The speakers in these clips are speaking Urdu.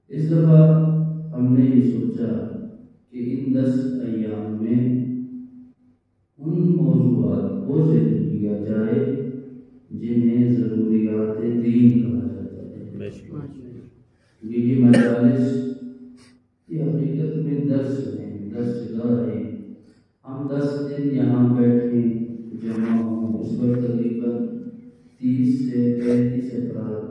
اس دفعہ ہم نے یہ سوچا کہ ان 10 ایام میں ان موضوعات کو ذکر کیا جائے جنہیں ضروریات دین کہا جاتا ہے۔ یہ مجالس کی حقیقت میں 10 ہیں، 10 جگہ ہیں۔ ہم 10 دن یہاں بیٹھے جمع ہوں، اس وقت تقریباً 30 سے 35 افراد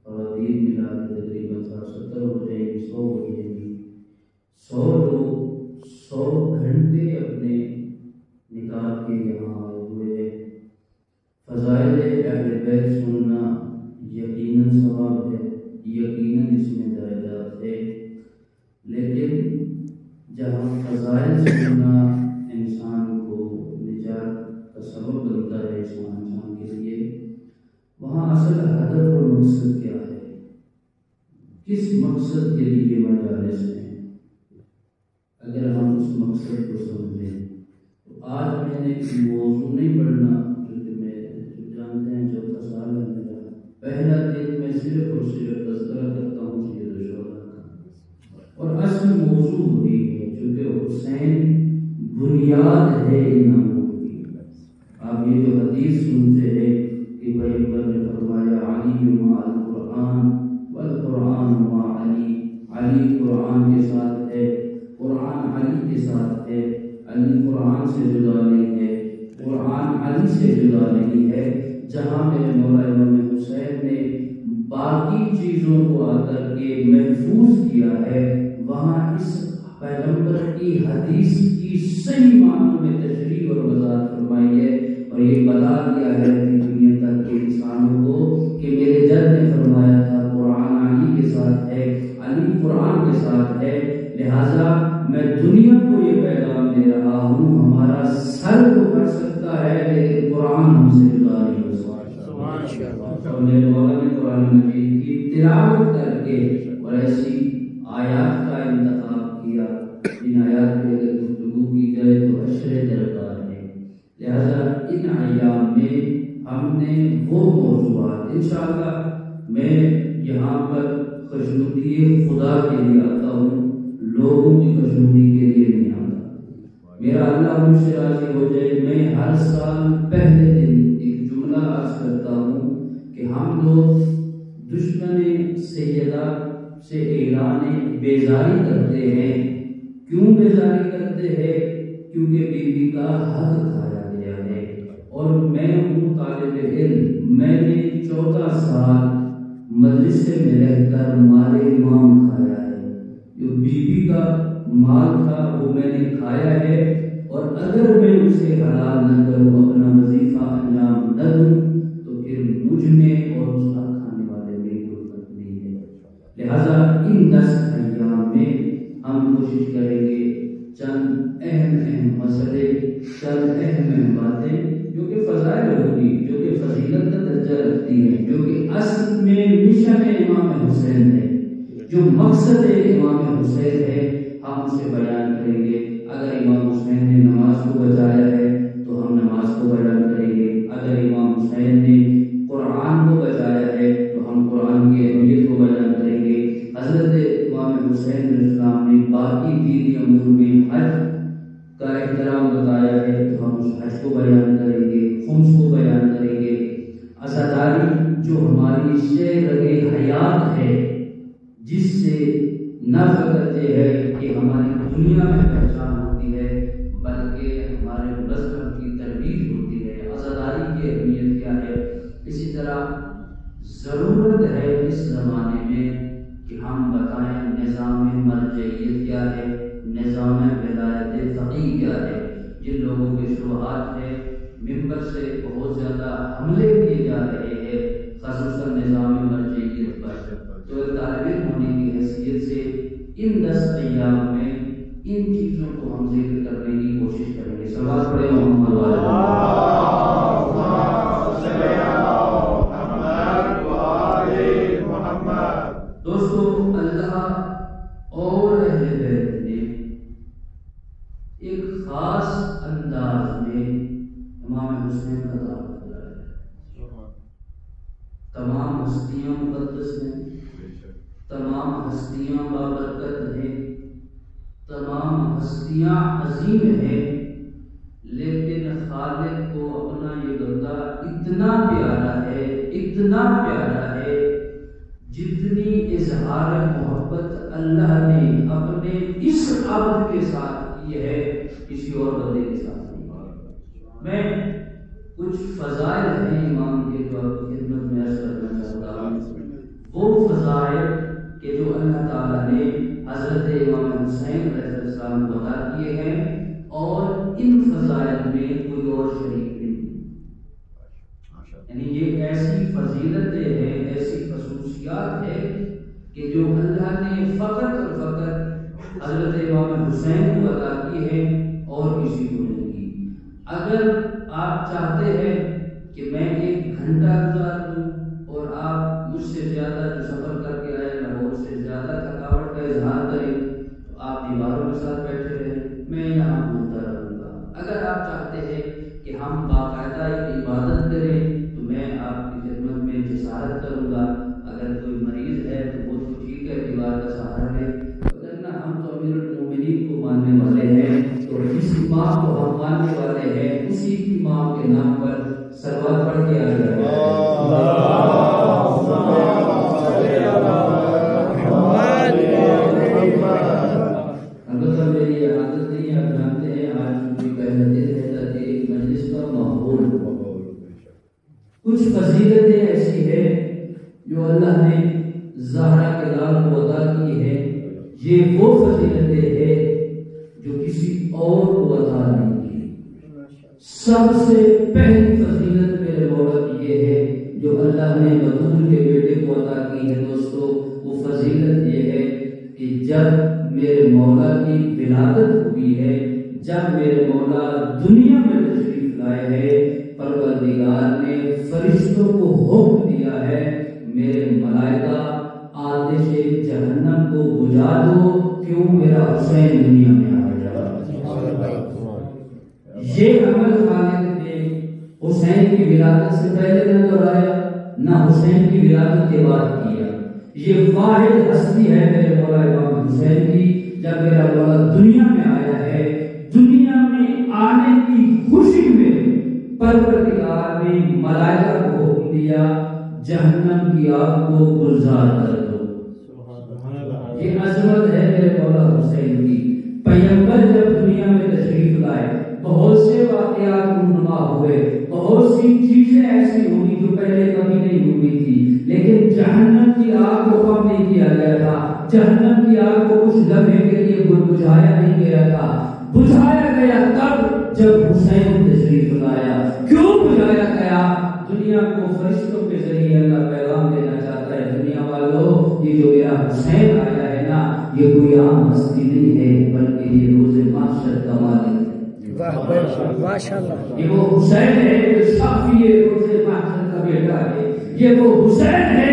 خواتین ملا کے تقریباً 70 ہو جائے گی، 100 ہو جائے گی۔ 100 لوگ 100 گھنٹے اپنے نکال کے یہاں آئے ہوئے۔ فضائل اہل بیت سننا یقیناً ثواب ہے، یقیناً اس میں درجات ہے، لیکن جہاں فضائل سننا انسان کو نجات کا سبب بنتا ہے انسان کے لیے، وہاں اصل ہدف اور مقصد کیا ہے، کس مقصد کے لیے مجالس ہیں۔ اگر ہم اس مقصد کو سمجھیں تو آج میں نے موضوع نہیں پڑھنا کیونکہ میں جانتے ہیں چوتھا سال ہے میرا، پہلا دن میں صرف اور صرف تذکرہ کرتا ہوں سید الشہداء کا، اور اصل موضوع وہی ہے کیونکہ حسین بنیاد ہے ان امور کی۔ آپ یہ جو حدیث سنتے ہیں کہ پیغمبر نے فرمایا علی مع القرآن والقرآن مع علی، علی قرآن کے ساتھ ہے، قرآن علی کے ساتھ ہے، علی قرآن سے جدا نہیں ہے، قرآن علی سے جدا نہیں ہے۔ جہاں میرے مولا امام حسین نے باقی چیزوں کو آ کر کے محفوظ کیا ہے، وہاں اس پیغمبر کی حدیث کی صحیح معنوں میں تشریح اور وضاحت فرمائی ہے، اور یہ بتا دیا ہے دنیا تک کے انسانوں کو کہ میرے جد نے فرمایا تھا قرآن علی کے ساتھ ہے، علی قرآن کے ساتھ ہے، لہذا میں دنیا کو یہ پیغام دے رہا ہوں، ہمارا سر تو کر سکتا ہے لیکن قرآن ہم سے جدا نہیں ہو سکتا۔ اور میرے مولا نے قرآن مجید کی تلاوت کر کے اور ایسی آیات کا انتخاب کیا جن آیات پہ اگر گفتگو کی جائے تو عشرے درکار ہے، لہذا ان ایام میں ہم نے وہ موضوعات انشاءاللہ، میں یہاں پر خوشنودی خدا کے لیے آتا ہوں، لوگوں کی خوشنودی کے لیے نہیں آتا۔ میرا اللہ مجھ سے راضی ہو جائے، میں ہر سال پہلے دن ایک جملہ عرض کرتا ہوں کہ ہم لوگ دشمن سیدہ سے اعلان بیزاری کرتے ہیں۔ کیوں بیزاری کرتے ہیں؟ کیونکہ بیوی کا حق کھایا گیا ہے، اور میں ہوں طالب علم، میں نے 14 سال مدرسے میں رہ کر مال امام کھایا ہے، جو بیوی کا مال تھا وہ میں نے کھایا ہے، اور اگر میں اسے حلال نہ کروں، اپنا وظیفہ انجام نہ دوں، تو پھر مجھ میں اور اس حق کھانے والے میں کوئی فرق نہیں ہے۔ لہذا ان 10 ایام میں ہم کوشش کریں گے چند اہم مسئلے، چند اہم باتیں جو کہ فضائل ہوگی، جو کہ فضیلت کا درجہ رکھتی ہے، جو کہ اصل میں مشن امام حسین ہے، جو مقصد امام حسین ہے، ہم اسے بیان کریں گے۔ اگر امام حسین نے نماز کو بچایا ہے تو ہم نماز کو بیان کریں گے، اگر امام حسین نے قرآن کو بچایا ہے تو ہم قرآن کی اہمیت کو بیان کریں گے۔ حضرت امام حسین علیہ السلام نے باقی دینی امور میں حج کا احترام بتایا ہے تو ہم اس حج کو بیان کریں گے، خمس کو بیان کریں گے۔ عزاداری جو ہماری شعر حیات ہے، جس سے نہ فقط یہ ہے کہ ہماری دنیا میں پہچان ہوتی ہے بلکہ ہمارے مذہب کی ترویج ہوتی ہے، عزاداری کی اہمیت کیا ہے۔ اسی طرح ضرورت ہے اس زمانے میں کہ ہم بتائیں نظام مرجعیت کیا ہے، نظام ولایت فقیہ کیا ہے۔ جن لوگوں کے شبہات ہیں ممبر سے بہت زیادہ حملے کیے جا رہے ہیں، خصوصاً نظام مرجعیت پر، تو ایک طالب علم ہونے کی حیثیت سے ان 10 ایام میں ان چیزوں کو ہم ذکر کرنے کی کوشش کریں گے۔ سوال پڑے محمد دوستو، اللہ اور اہل بیت نے ایک خاص انداز میں امام حسین کا دعوت دیا ہے۔ تمام ہستیاں مقدس ہیں، تمام ہستیاں بابرکت ہیں، تمام ہستیاں عظیم ہیں، لیکن خالق کو اپنا یہ بندہ اتنا پیارا ہے، اتنا پیارا ہے، جتنی اظہار محبت اللہ نے اپنے اس عبد کے ساتھ کی ہے کسی اور بندے کے ساتھ نہیں۔ میں کچھ فضائل ہیں امام کے جو آپ کی خدمت میں عرض کرنا چاہتا ہوں، وہ فضائل کہ جو اللہ تعالیٰ نے حضرت امام حسین علیہ السلام کو عطا کیے ہیں، اور ان فضائل میں کوئی اور شریک نہیں، یعنی یہ ایسی فضیلتیں ہیں، ایسی خصوصیات ہے کہ جو اللہ نے فقط اور فقط حضرت امام حسین کو عطا کی ہے اور کسی کو نہیں کی۔ اگر آپ چاہتے ہیں کہ میں 1 گھنٹہ گزار دوں اور آپ مجھ سے زیادہ جو سفر کر کے آئے لاہور سے زیادہ تھکاوٹ کا اظہار کریں تو آپ دیواروں کے ساتھ بیٹھے رہیں، میں یہاں بولتا رہوں گا۔ اگر آپ ہم باقاعدہ عبادت کریں تو میں آپ کی خدمت میں جسارت کروں گا. اگر کوئی مریض ہے تو وہ تو ٹھیک ہے, دیوار کا سہارا ہے, اگر نہ ہم تو امیر المومنین کو ماننے والے ہیں, تو جس امام کو ہم ماننے والے ہیں اسی امام کے نام پر صلوات پڑھ کے آ جائے. البتہ میری یہ عادت نہیں, آپ جانتے ہیں آج بھی کہتے رہتا کہ ایک مجلس کا ماحول, کچھ فضیلتیں ایسی ہیں جو اللہ نے زہرا کے لال کو عطا کی ہے. یہ وہ فضیلتیں ہیں جو کسی اور کو عطا نہیں کی. سب سے پہلی فضیلت میرے مولا کی یہ ہے جو اللہ نے بطول کے بیٹے کو عطا کی ہے. دوستو وہ فضیلت یہ ہے کہ جب میرے مولا کی ولادت ہوئی ہے, جب میرے مولا دنیا میں تشریف لائے ہیں, پروردگار نے فرشتوں کو حکم دیا ہے میرے ملائکہ آتش جہنم کو بجھا دو, کیوں میرا حسین دنیا میں آ گیا. یہ عمل خالق نے حسین کی ولادت سے پہلے نہ دہرایا نہ حسین کی ولادت کے بعد کیا. یہ واحد ہستی ہے میرے مولا امام حسین کی. جب میرا مولا دنیا میں آیا ہے, دنیا میں آنے کی خوشی میں پروردگار نے ملائکہ کو حکم دیا جہنم کی آگ کو گلزار کر دو. یہ عظمت ہے میرے مولا حسین کی. پیغمبر جب دنیا میں تشریف لائے بہت سے واقعات رونما ہوئے, بہت سی چیزیں ایسی ہوئی جو پہلے کبھی نہیں ہوئی تھی, لیکن جہنم کی آگ کو کم نہیں کیا گیا تھا. جہنم کی آگ کو کچھ لمحے کے لیے بجھایا نہیں گیا تھا. بجھایا گیا تب جب حسین تشریف لایا. کیوں بجھایا گیا؟ دنیا کو فرشتوں کے ذریعے اللہ پیغام دینا چاہتا ہے, دنیا والوں یہ جو میرا حسین آیا ہے نا, یہ کوئی عام ہستی نہیں ہے بلکہ یہ روز محشر کا مالک ہے. یہ وہ حسین ہے جو صافی روز محشر کا بیٹا ہے. یہ وہ حسین ہے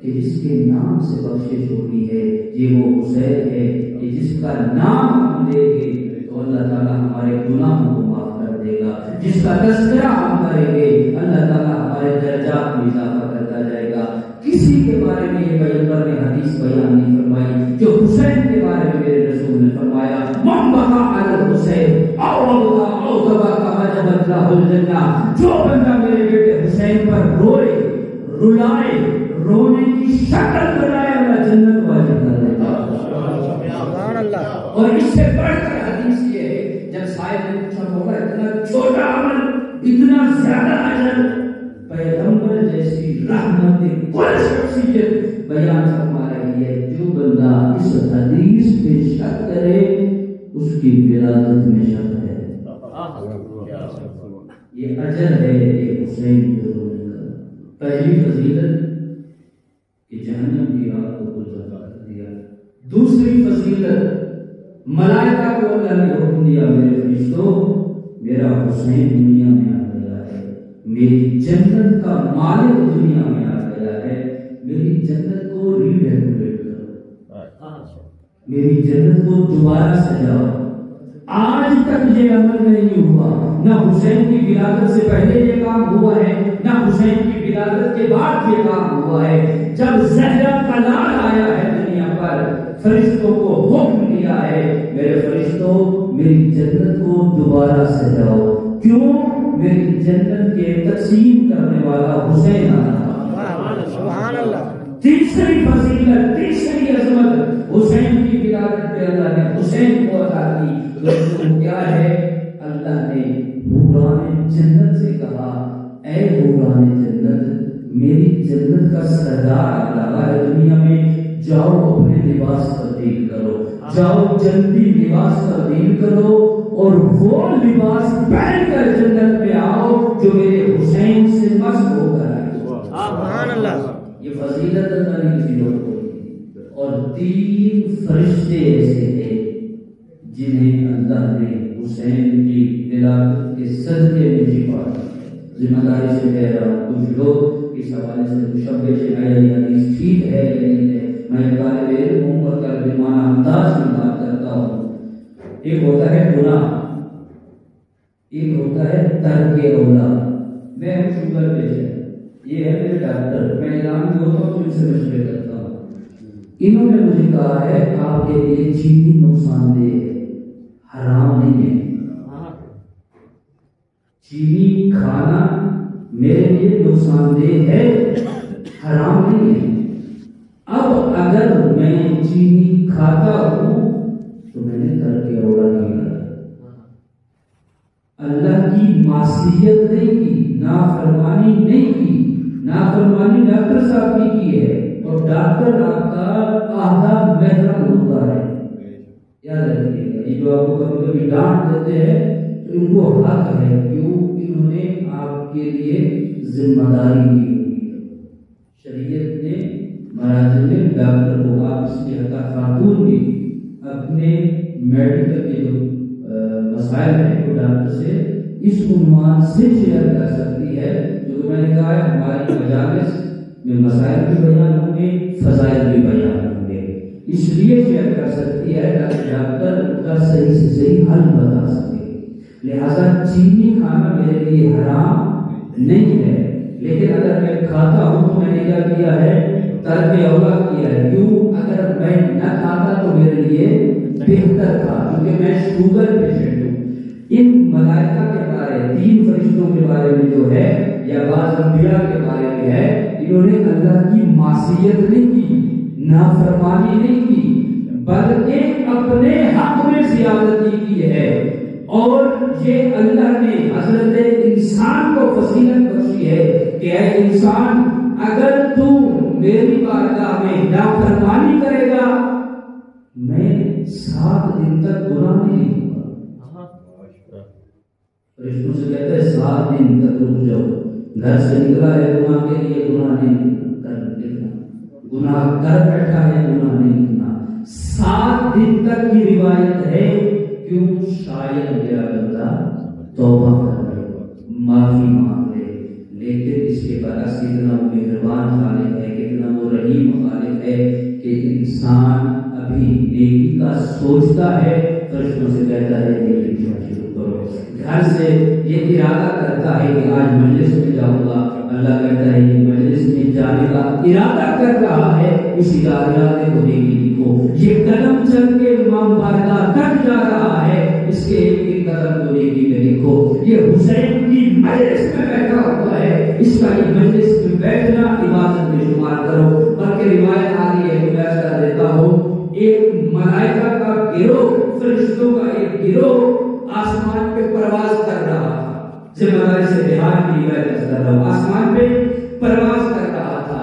کہ جس کے نام سے بخشش ہوتی ہے. یہ وہ حسین ہے کہ جس کا نام ہم لیں گے تو اللہ تعالیٰ ہمارے گناہوں کو معاف کر دے گا. جس کا تذکرہ ہم کریں گے اللہ تعالیٰ ہمارے درجات میں اضافہ کرتا جائے گا. کسی کے بارے میں یہ پیغمبر نے حدیث بیان نہیں فرمائی جو حسین کے بارے میں میرے رسول نے فرمایا, من بقا علی الحسین او تبا کا وجبت لہ الجنہ. جو بندہ میرے بیٹے حسین پر روئے, رلائے, رونے کی شکل بنائے, اللہ جنت واجب کر دے گا. سبحان اللہ. اور اس سے بڑھ کر حدیث یہ ہے, جب صاحب نے پوچھا ہوگا اتنا چھوٹا عمل اتنا زیادہ اجر, پیغمبر جیسی رحمت کل شخصیت بیان فرما رہی ہے, جو بندہ اس حدیث پہ شک کرے اس کی ولادت میں شک ہے. یہ اجر ہے ایک حسین کے رونے کا. پہلی فضیلت کہ جہنم کی آگ کو گلزار کر دیا. دوسری فضیلت ملائکہ کو اللہ نے حکم دیا میرے فرشتوں میرا حسین دنیا میں آ گیا ہے, میری جنت کا مالک دنیا میں آ گیا ہے, میری جنت کو ری ڈیکوریٹ کرو, میری جنت کو دوبارہ سجاؤ. آج تک یہ عمل نہیں ہوا, نہ حسین کی ولادت سے پہلے یہ کام ہوا ہے نہ حسین کی ولادت کے بعد یہ کام ہوا ہے. جب زہرا کا لال آیا ہے دنیا پر, فرشتوں کو حکم دیا ہے میرے فرشتوں میری جنت کو دوبارہ سجاؤ. کیوں؟ میری جنت کے تقسیم کرنے والا حسین آیا. سبحان اللہ. تیسری فضیلت, تیسری عظمت حسین کی ولادت پہ اللہ نے حسین کو عطا کی. کیا ہے؟ اللہ نے حوران جنت سے کہا اے حوران جنت, میری جنت کا سردار لگا ہے دنیا میں, جاؤ اپنے لباس تبدیل کرو, جاؤ جنتی لباس تبدیل کرو اور وہ لباس پہن کر جنت میں آؤ جو میرے حسین سے مست ہو کر آئے. سبحان اللہ. یہ فضیلت اللہ نے کسی اور کو دی. اور 3 فرشتے ایسے ہیں جنہیں اللہ نے حسین کی ولادت کے صدقے میں چھپا. ذمہ داری سے کہہ رہا ہوں, کچھ لوگ اس حوالے سے مشبہ شنایا یہ حدیث ٹھیک ہے یا نہیں ہے, میں طالب علم ہوں اور ترجمانہ انداز میں بات کرتا ہوں. ایک ہوتا ہے گناہ, ایک ہوتا ہے ترک اولا. میں ہوں شوگر پیشنٹ، یہ ہے میرے ڈاکٹر، میں اعلان میں ہوتا ہوں تو ان سے مشورے کرتا ہوں. انہوں نے مجھے کہا ہے آپ کے لیے چینی نقصان دہ ہے، حرام نہیں ہے. چینی کھانا میرے لیے نقصان دہ ہے، حرام نہیں ہے. اب اگر میں چینی کھاتا ہوں تو میں نے ترک اولا کیا، اللہ کی معصیت نہیں کی، نافرمانی نہیں کی. نافرمانی ڈاکٹر صاحب کی کی ہے، اور ڈاکٹر آپ کا آدھا محرم ہوتا ہے. یاد رکھیے گا، یہ جو آپ کو کبھی کبھی ڈانٹ دیتے ہیں تو ان کو حق ہے، کیوں؟ انہوں نے آپ کے لیے ذمہ داری کی ہوئی ہے. شریعت نے مراجع میں ڈاکٹر کو، آپ اس کے حتی خاتون بھی اپنے میڈیکل کے جو مسائل ہیں وہ ڈاکٹر سے اس عنوان سے شیئر کر سکتی ہے. جو میں نے کہا ہے ہماری مجالس میں مسائل بھی بیان ہوں گے، فضائل بھی بیان ہوں گے، اس لیے شیئر کر سکتی ہے تاکہ ڈاکٹر اس کا صحیح سے صحیح حل بتا سکے. لہذا چینی کھانا میرے لیے حرام نہیں ہے، لیکن اگر میں کھاتا ہوں تو میں نے کیا کیا ہے؟ ترک اولا کیا ہے. کیوں؟ اگر میں نہ کھاتا تو میرے لیے بہتر تھا، کیونکہ میں شوگر پیشنٹ ہوں. ان ملائکہ کے بارے، 3 فرشتوں کے بارے میں جو ہے یا بعض انبیاء کے بارے میں ہے، انہوں نے اللہ کی معصیت نہیں کی، نافرمانی نہیں کی، بلکہ اپنے حق میں زیادتی کی ہے. اور یہ اللہ نے حضرت انسان کو فضیلت بخشی ہے کہ اے انسان، اگر تو میری بارگاہ میں نافرمانی کرے گا میں 7 دن تک گناہ نہیں لکھوں گا. فرشتوں سے کہتا ہے 7 دن تک رک جاؤ، گھر سے نکلا ہے گناہ کے لیے، گناہ نہیں کرنا، گناہ کر بیٹھا ہے گناہ نہیں کرنا. 7 دن تک کی روایت ہے، کیوں؟ شاید میرا بندہ توبہ کر لے، معافی مانگ لے. لیکن اس کے برعکس کتنا وہ مہربان خالق ہے، کتنا وہ رحیم خالق ہے کہ انسان ابھی نیکی کا سوچتا ہے، فرشتوں سے کہتا ہے نیکی کا شروع کرو. گھر سے یہ ارادہ کرتا ہے کہ آج مجلس میں جاؤں گا، اللہ کہتا ہے یہ مجلس میں جانے کا ارادہ کر رہا ہے، اسی ارادے کو نیکی لکھو. یہ قدم چل کے امام بارگاہ تک جا رہا ہے، اس کے ایک قدم کو نیکی میں لکھو. یہ حسین کی مجلس میں بیٹھا ہوا ہے، اس کا یہ مجلس میں بیٹھنا عبادت میں شمار کرو. بلکہ روایت آ رہی ہے کہ میں ایسا دیتا ہوں، ایک ملائکہ کا گروہ، فرشتوں کا ایک گروہ آسمان پہ پرواز کر رہا تھا. ذمہ داری سے بہار کی روایت کر رہا ہوں، آسمان پہ پرواز کر رہا تھا.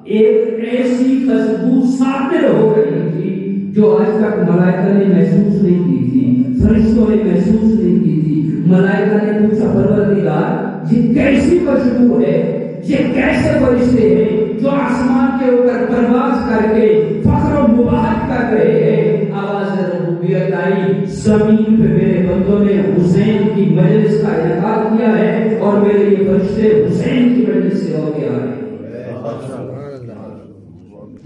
ایک ایسی خوشبو ساطر ہو رہی تھی جو آج تک ملائکہ نے محسوس نہیں کی تھی، فرشتوں نے محسوس نہیں کی تھی. ملائکہ نے پوچھا پروردگار یہ کیسی خوشبو ہے، یہ کیسے فرشتے ہیں جو آسمان کے اوپر پرواز کر کے فخر و مباحت کر رہے ہیں. آواز ربوبیت آئی، زمین پہ میرے بندوں نے حسین کی مجلس کا انعقاد کیا ہے اور میرے یہ فرشتے حسین کی مجلس سے ہو کے آ رہے ہیں.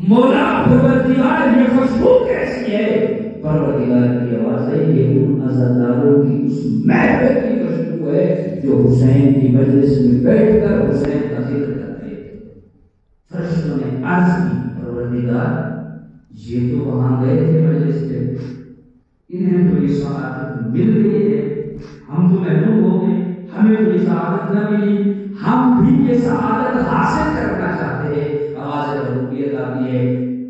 مولا پروردگار یہ خوشبو کیسی ہے؟ پروردگار کی آواز ہے یہ ان عزاداروں کی اس محفل کی خوشبو ہے جو حسین کی مجلس میں بیٹھ کر حسین کا ذکر کرتے ہیں. فرشتوں نے عرض کی پروردگار یہ تو وہاں گئے تھے مجلس پہ، انہیں تو یہ سعادت مل گئی ہے، ہم تو محروم ہو گئے، ہمیں تو یہ سعادت نہ ملی، ہم بھی یہ سعادت حاصل کرنا چاہتے ہیں. آواز ربوبیت آتی ہے،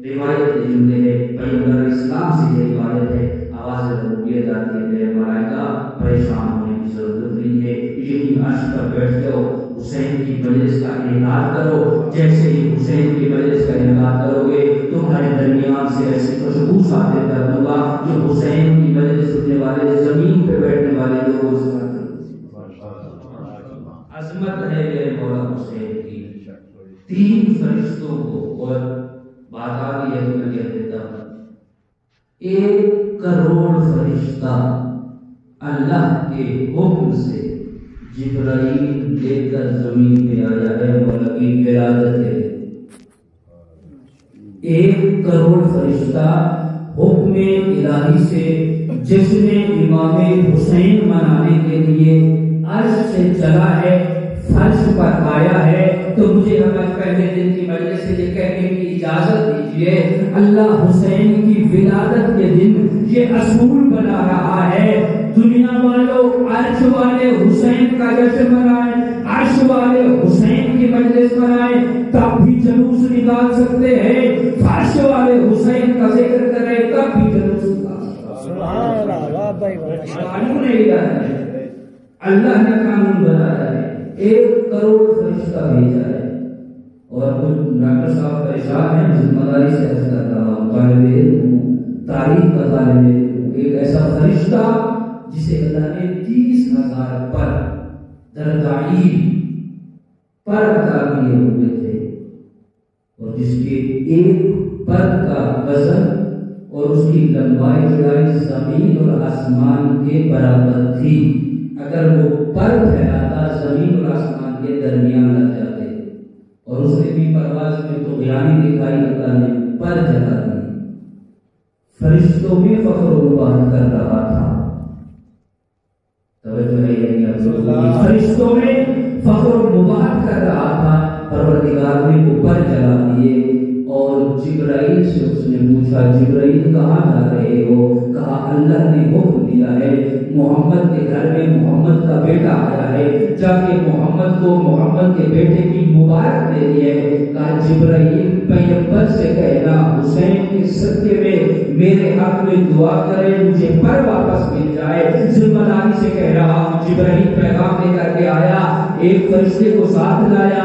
روایت کے جملے ہے، پیغمبر اسلام سے یہ روایت ہے. آواز ربوبیت آتی ہے، میرے ملائکہ پریشان ہونے کی ضرورت نہیں ہے، یہی عرش پر بیٹھ جاؤ، حسین کی مجلس کا انعقاد کرو. جیسے ہی حسین کی مجلس کا انعقاد کرو گے تمہارے درمیان سے ایسی خوشبو صادر کر دوں گا جو حسین کی مجلس سننے والے، زمین پہ بیٹھنے والے لوگوں سے عظمت ہے میرے مولا حسین کی. 3 فرشتوں کو، اور بات آ رہی ہے تو میں کہہ دیتا ہوں، 1 کروڑ فرشتہ اللہ کے حکم سے جبرائیل لے کر زمین پہ آیا ہے، مولا کی ولادت ہے. 1 کروڑ فرشتہ حکم الہی سے جس نے امام حسین منانے کے لیے عرش سے چلا ہے، فرش پر آیا ہے، تو مجھے ہمیں پہلے دن کی مجلس سے یہ کہنے کی اجازت دیجیے، اللہ حسین کی ولادت کے دن یہ اصول بنا رہا ہے، دنیا والوں عرش والے حسین کا جشن منائیں، عرش والے حسین کی مجلس منائیں، تب بھی جلوس نکال سکتے ہیں، فرش والے حسین کا ذکر کریں تب بھی جلوس نکال سکتے ہیں۔ سبحان اللہ، قانون الہی ہے، اللہ نے قانون بنایا ہے، 1 کروڑ فرشتہ بھیجا ہے، اور کچھ ڈاکٹر صاحب پریشان ہیں، ذمہ داری سے عرض کر رہا ہوں، طالب علم ہوں، تاریخ کا طالب علم ہوں، ایک ایسا فرشتہ جسے اللہ نے 30,000 پر دردائیل پر عطا کیے ہوئے تھے، اور جس کے ایک پر کا وزن اور اس کی لمبائی چوڑائی زمین اور آسمان کے برابر تھی، اگر وہ پر پھیلاتا زمین اور آسمان کے درمیان لگ جاتے، اور اس نے بھی پرواز میں تو طغیانی دکھائی، اللہ نے پر جگہ دی، فرشتوں میں فخر و مباحث کر رہا تھا، توجہ ہے، فرشتوں میں فخر و مباحث کر رہا تھا، پروردگار نے وہ پر جگہ دیے، اور جبرائیل سے اس نے پوچھا، جبرائیل کہاں جا رہے ہو؟ کہا اللہ نے حکم دیا ہے، محمد کے گھر میں محمد کا بیٹا آیا ہے، جا کے محمد کو محمد کے بیٹے کی مبارک دے دی ہے۔ کہا جبرائیل پیغمبر سے کہنا حسین کے صدقے میں میرے حق میں دعا کرے، مجھے پر واپس مل جائے۔ ذمہ داری سے کہہ رہا ہوں، جبرائیل پیغام لے کر کے آیا، ایک فرشتے کو ساتھ لایا،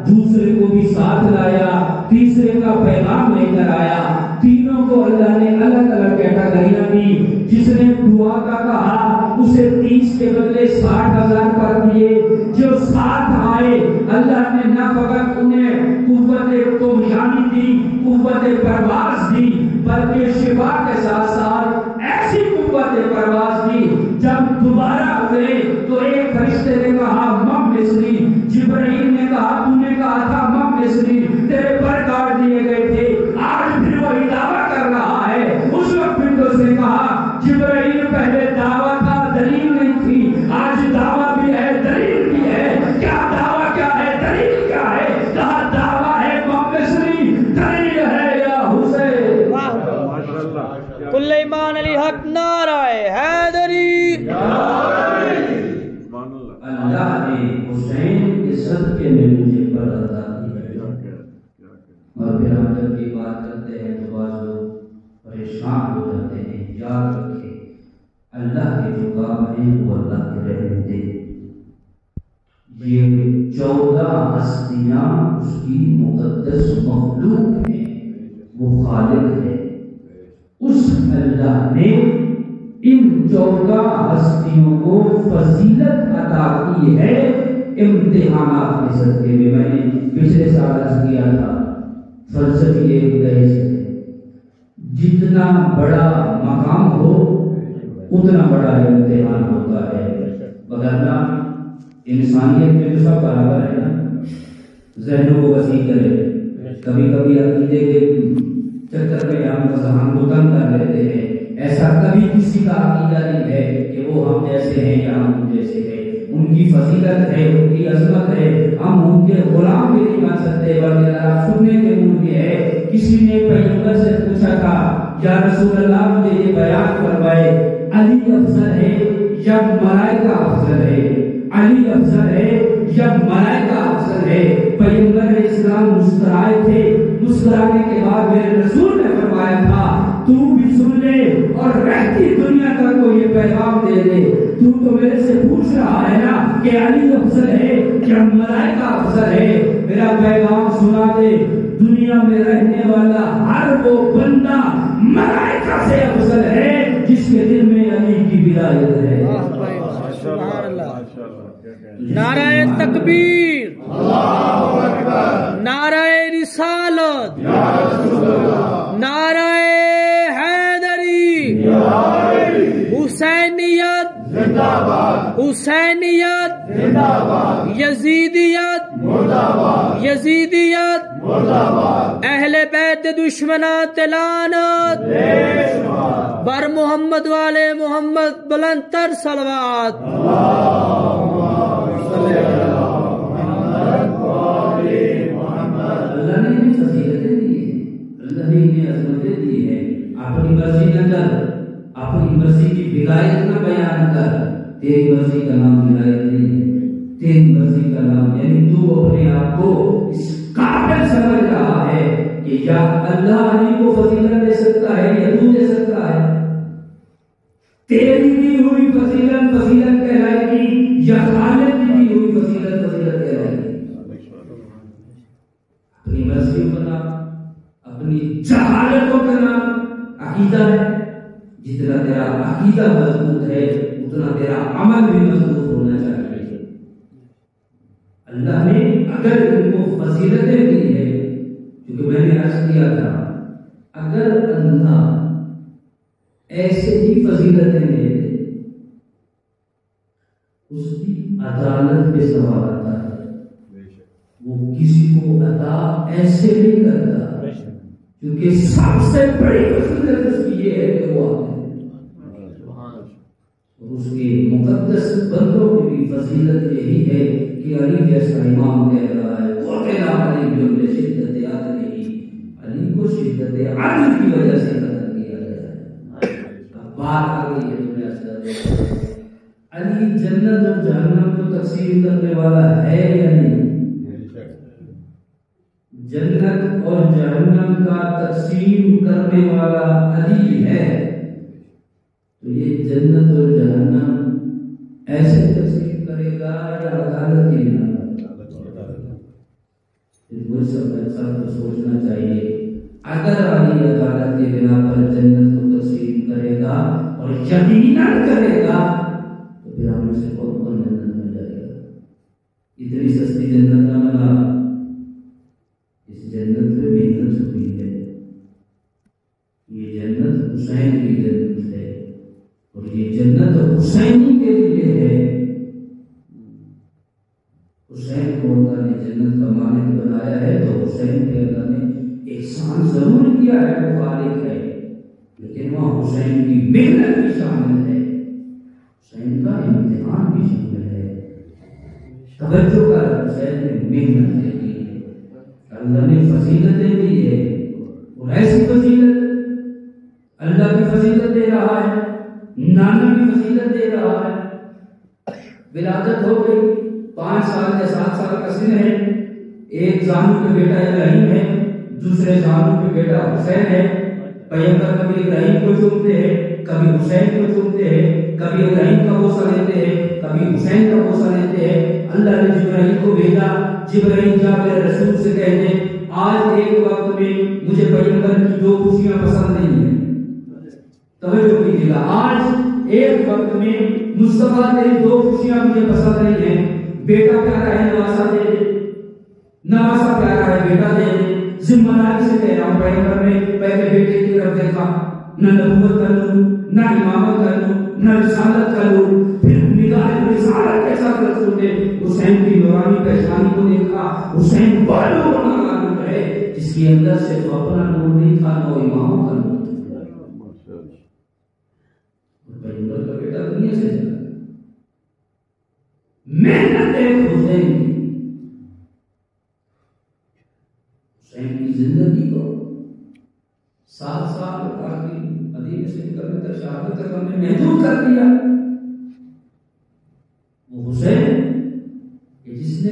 دوسرے کو بھی ساتھ لایا، تیسرے کا پیغام لے کر آیا، تینوں کو اللہ نے الگ الگ کیٹیگریاں دی، جس نے دعا کا کہا اسے 30 کے بدلے 60,000 پر دیے، جو ساتھ آئے اللہ نے نہ فقط انہیں قوت طغیانی دی، قوت پرواز دی، بلکہ شفا کے ساتھ ساتھ ایسی قوت پرواز دی، جب دوبارہ ہوئے تو ایک فرشتے نے کہا مم مصری، جبرائیل نے کہا تو نے کہا تھا مم مصری، تیرے پر کاٹ دیے گئے تھے، آج پھر وہی دعویٰ کر رہا ہے۔ اس وقت پھر اس نے کہا جبرائیل پہلے دعویٰ تھا دلیل نہیں تھی، آج دعویٰ بھی ہے دلیل بھی ہے، کیا دعویٰ کیا ہے دلیل کیا ہے؟ کہا دعویٰ ہے مم مصری، دلیل ہے یا حسین۔ کل ایمان علی حق نعرہ حیدری، اللہ نے حسین کے صدقے میں مجھے پر عطا کی۔ اور پھر ہم جب یہ بات کرتے ہیں تو بعض لوگ پریشان ہو جاتے ہیں، یاد رکھے اللہ کے جو کام ہیں وہ اللہ کے رہنے دے، یہ 14 ہستیاں اس کی مقدس مخلوق ہیں، وہ خالق ہے، اس اللہ نے ان 14 ہستیوں کو فضیلت عطا کی ہے امتحانات کے صدقے میں۔ میں نے پچھلے سال عرض کیا تھا فلسفی ایک بحث ہے، جتنا بڑا مقام ہو اتنا بڑا امتحان ہوتا ہے، وگرنہ انسانیت میں تو سب برابر ہے نا، ذہنوں کو وسیع کرے، کبھی کبھی عقیدے کے چکر میں ہم ذہن کو تنگ کر لیتے ہیں، ایسا کبھی کسی کا عقیدہ نہیں ہے کہ وہ ہم جیسے ہیں یا ہم جیسے ہیں، ان کی فضیلت ہے، ان کی عظمت ہے، ہم ان کے غلام بھی نہیں بن سکتے، بلکہ آپ سننے کے منہ میں ہے۔ کسی نے پیغمبر سے پوچھا تھا یا رسول اللہ مجھے یہ بیان فرمائے، علی افضل ہے یا ملائکہ افضل ہے؟ علی افضل ہے یا ملائکہ افضل ہے؟ پیغمبر اسلام مسکرائے تھے، مسکرانے کے بعد میرے رسول نے فرمایا تھا تو بھی سن لے اور رہتی دنیا تک کو یہ پیغام دے دے، تو میرے سے پوچھ رہا ہے نا کہ علی افضل ہے یا ملائکہ افضل ہے، میرا پیغام سنا دے، دنیا میں رہنے والا ہر وہ بندہ ملائکہ سے افضل ہے جس کے دل میں علی کی ولایت ہے۔ سبحان اللہ، نعرہ تکبیر، نعرہ رسالت، نعرہ حیدری، حسینیت حسینیت، یزیدیت یزیدیت، اہل بیت دشمنات لعنت بر محمد والے محمد بلند تر صلوات اللہ نے انہیں فضیلتیں دی ہیں، اللہ نے انہیں عظمتیں دی ہیں. اپنی مرضی نہ کر، اپنی مرضی کی ولایت نہ بیان کر. تیری مرضی کا نام ولایت نہیں ہے، تیری مرضی کا نام یعنی تو اپنے آپ کو اس قابل سمجھ رہا ہے کہ یا اللہ علی کو فضیلت دے سکتا ہے یا تو دے سکتا ہے. تیری دی ہوئی فضیلت فضیلت کہلائے گی یا خالق کی دی ہوئی فضیلت فضیلت کہلائے گی. اپنی مرضی بنا، اپنی جہالتوں کا نام عقیدہ ہے. جتنا تیرا عقیدہ مضبوط ہے اتنا تیرا عمل بھی مضبوط ہونا چاہیے. اللہ نے اگر ان کو فضیلتیں دی ہے، کیونکہ میں نے عرض کیا تھا اگر اندھا ایسے ہی فضیلتیں دے دے اس کی عدالت پہ سوال آتا ہے. وہ کسی کو عطا ایسے نہیں کرتا کیونکہ سب سے بڑی فضیلت اس کی یہ ہے کہ وہ اور اس کے مقدس بندوں کی بھی فضیلت یہی ہے کہ علی جیسا امام کہہ رہا ہے وہ کہنا علی جو نے شدت عدل علی کو شدت عدل کی وجہ سے قتل کیا گیا ہے. بات آ گئی ہے تمہیں اثر علی جنت اور جہنم کو تقسیم کرنے والا ہے یا نہیں؟ جنت اور جہنم کا تقسیم کرنے والا علی ہے. تو یہ جنت اور جہنم ایسے تقسیم کرے گا یا عدالت کی بنا پر؟ سب کو سوچنا چاہیے. اگر علی عدالت کی بنا پر جنت کو تقسیم کرے گا اور یقیناً کرے گا تو پھر ہم سے کون جنت میں جائے گا؟ اتنی سستی جنت نہ بنا. اس جنت میں محنت ہوئی ہے. یہ جنت حسین کی جنت ہے اور یہ جنت حسین کے لیے ہے. حسین کو اللہ نے جنت کا مالک بنایا ہے تو حسین پہ اللہ نے احسان ضرور کیا ہے، وہ خالق ہے، لیکن وہاں حسین کی محنت بھی شامل ہے، حسین کا امتحان بھی شامل ہے. توجہ کر، حسین نے محنت کی ہے، اللہ نے فضیلتیں دی ہے اور ایسی فضیلت اللہ کی فضیلت دے رہا ہے، نانا کی فضیلت دے رہا ہے. ولادت ہو گئی، 5 سال یا 7 سال کا سن ہے، ایک زانو پہ بیٹا ابراہیم ہے، دوسرے زانو پہ بیٹا حسین ہے. پیغمبر کبھی ابراہیم کو چومتے ہیں، کبھی حسین کو چومتے ہیں، کبھی ابراہیم کا بوسہ لیتے ہیں، کبھی حسین کا بوسہ لیتے ہیں. اللہ نے جبرائیل کو بھیجا، جبرائیل جا کر رسول سے کہتے آج ایک وقت میں مجھے پیغمبر کی 2 خوشیاں پسند نہیں ہیں. توجہ کیجیے گا، آج ایک وقت میں مصطفیٰ تیری 2 خوشیاں مجھے پسند نہیں ہیں. بیٹا پیارا ہے نواسا دے دے، نواسا پیارا ہے بیٹا دے دے. ذمہ داری سے کہہ رہا ہوں، پیغمبر نے پہلے بیٹے کی طرف دیکھا، نہ نبوت کر لوں، نہ امامت کر لوں، نہ رسالت کر لوں. پھر نگاہ رسالت کے ساتھ رسول نے حسین کی نورانی پہچانی کو دیکھا. حسین بالوں کا معلوم ہے جس کے اندر سے تو اپنا نور نہیں تھا، نو اماموں کا نور تھا. پیغمبر کا بیٹا دنیا سے چلا. محنت حسین کی زندگی کو 7 سال ادیب سے نکلنے تک شہادت تک ہم نے محدود کر دیا. وہ حسین جس نے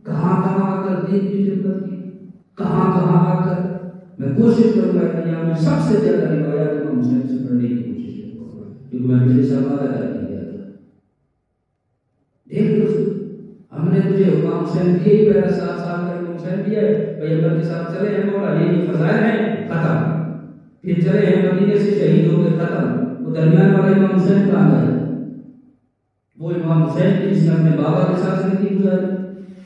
کہاں کہاں آ کر دین کی خدمت کی، کہاں کہاں آ کر میں کوشش کروں گا کہ یہاں میں سب سے زیادہ روایات امام حسین سے پڑھنے کی کوشش کروں گا، کیونکہ میں پچھلے سال وعدہ کر دیا تھا. دیکھ دوست، ہم نے تجھے امام حسین دیے ہی پہلا 7 سال کا امام حسین دیا ہے. پیغمبر کے ساتھ چلے ہیں مولا، یہ فضائل ہیں، ختم. پھر چلے ہیں مدینے سے شہید ہو گئے، ختم. وہ درمیان والا امام حسین کہاں گئے؟ وہ امام حسین جس نے اپنے بابا کے ساتھ زندگی گزاری،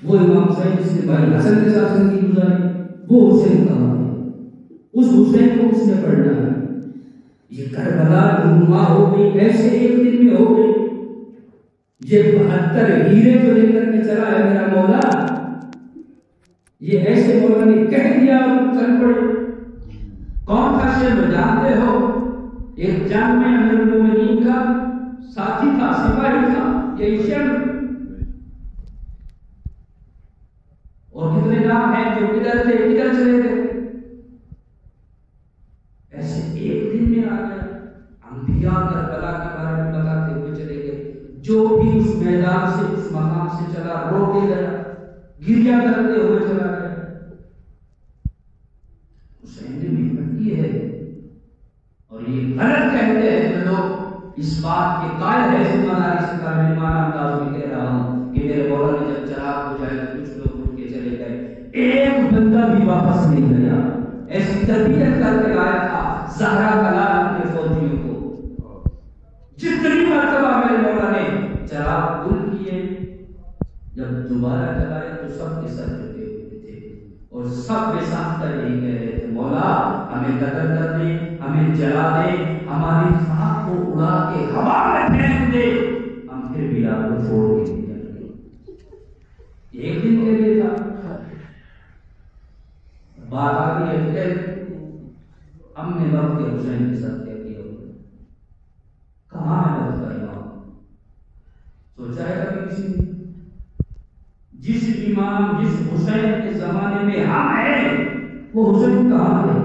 وہ امام حسین جس نے بھائی حسن کے ساتھ زندگی گزاری، وہ حسین کہاں ہے؟ اس حسین کو کس نے پڑھنا ہے؟ یہ کربلا رونما ہو گئی، ایسے ایک دن میں ہو گئی. یہ 72 ہیرے جو لے کر کے چلا ہے میرا مولا، یہ یہ ایسے مولا نے کہہ دیا چل پڑے. کون تھا شیخ جانتے ہو؟ ایک جنگ میں امیر المومنین کا ساتھی تھا، سپاہی تھا، یہ شیخ. اور کتنے نام ہیں جو کدھر تھے کدھر چلے گئے. ایسے ایک دن میں آ گیا. انبیاء کربلا کے بارے میں بتاتے ہوئے چلے گئے. جو بھی اس میدان سے اس مقام سے چلا رو کے گیا، گریا کرتے ہوئے چلا گیا. حسین نے محنت کی ہے. اور یہ غلط کہتے ہیں جو لوگ اس بات کے قائل ہے، ذمہ داری سے کاملانہ انداز میں کہہ رہا ہوں کہ میرے مولا نے جب چراغ بجھایا تو کچھ لوگ اٹھ کے چلے گئے، ایک بندہ بھی واپس نہیں گیا. ایسی تربیت کر کے آیا تھا زہرا کلام کے فوجیوں کو. جتنی مرتبہ میرے مولا نے چراغ گل کیے، جب دوبارہ جلائے تو سب کے سر جھکے ہوئے تھے اور سب بے ساختہ یہی کہہ رہے تھے، مولا ہمیں قتل کر دے، ہمیں جلا دے، ہماری خاک کو اڑا کے ہوا میں پھینک دے، ہم پھر بھی آپ کو چھوڑ کے نہیں جائیں گے. ایک دن کے لیے تھا. بات آ گئی ہے ہم نے وقت کے حسین کے ساتھ کیا کیا ہوگا. کہاں ہے وقت کا امام؟ سوچا ہے کبھی کسی نے؟ جس امام جس حسین کے زمانے میں ہم ہیں وہ حسین کہاں ہے؟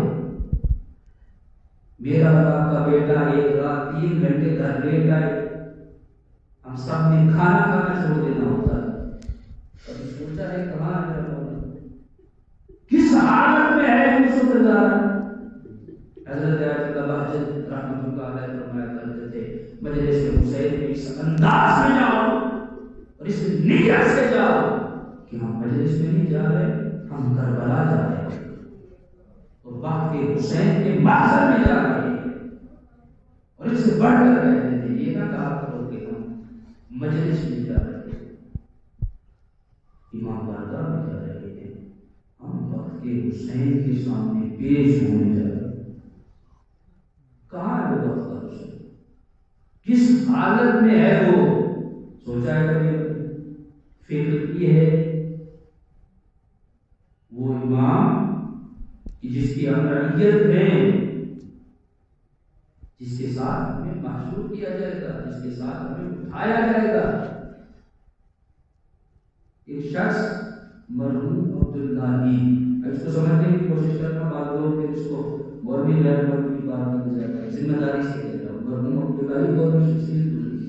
میرا اور آپ کا بیٹا ایک رات 3 گھنٹے گھر لیٹ آئے، ہم سب نے کھانا کھانا چھوڑ دینا ہوتا ہے. کبھی سوچا ہے کہاں ہے میرا مولا؟ کس حالت میں ہے وہ شکر گزار؟ حضرت آیت اللہ بہجت رحمۃ اللہ علیہ فرمایا کرتے تھے، مجلس حسین میں اس انداز میں جاؤ اور اس نیت سے جاؤ کہ ہم مجلس میں نہیں جا رہے، ہم کربلا جا رہے ہیں اور وقت کے حسین کے محضر میں جا رہے ہیں. اور اس سے بڑھ کر کہتے تھے یہ نہ کہا کرو کہ ہم مجلس میں جا رہے ہیں، امام بارگاہ میں جا رہے ہیں، ہم وقت کے حسین کے سامنے پیش ہونے جا رہے ہیں. کہاں ہے وہ وقت کا حسین؟ کس حالت میں ہے وہ؟ سوچا ہے کبھی؟ فکر کی ہے وہ امام جس کی ہم رعیت ہیں، جس کے ساتھ ہمیں محشور کیا جائے گا، جس کے ساتھ ہمیں اٹھایا جائے گا. ایک شخص مرحوم عبداللہ، اس کو سمجھنے کی کوشش کرنا، بعض لوگ پھر اس کو مولوی غیر مولوی کی بات نہیں جاتا ہے. ذمہ داری سے کہہ رہا ہوں، مرحوم عبداللہ اور شخصیت گزری،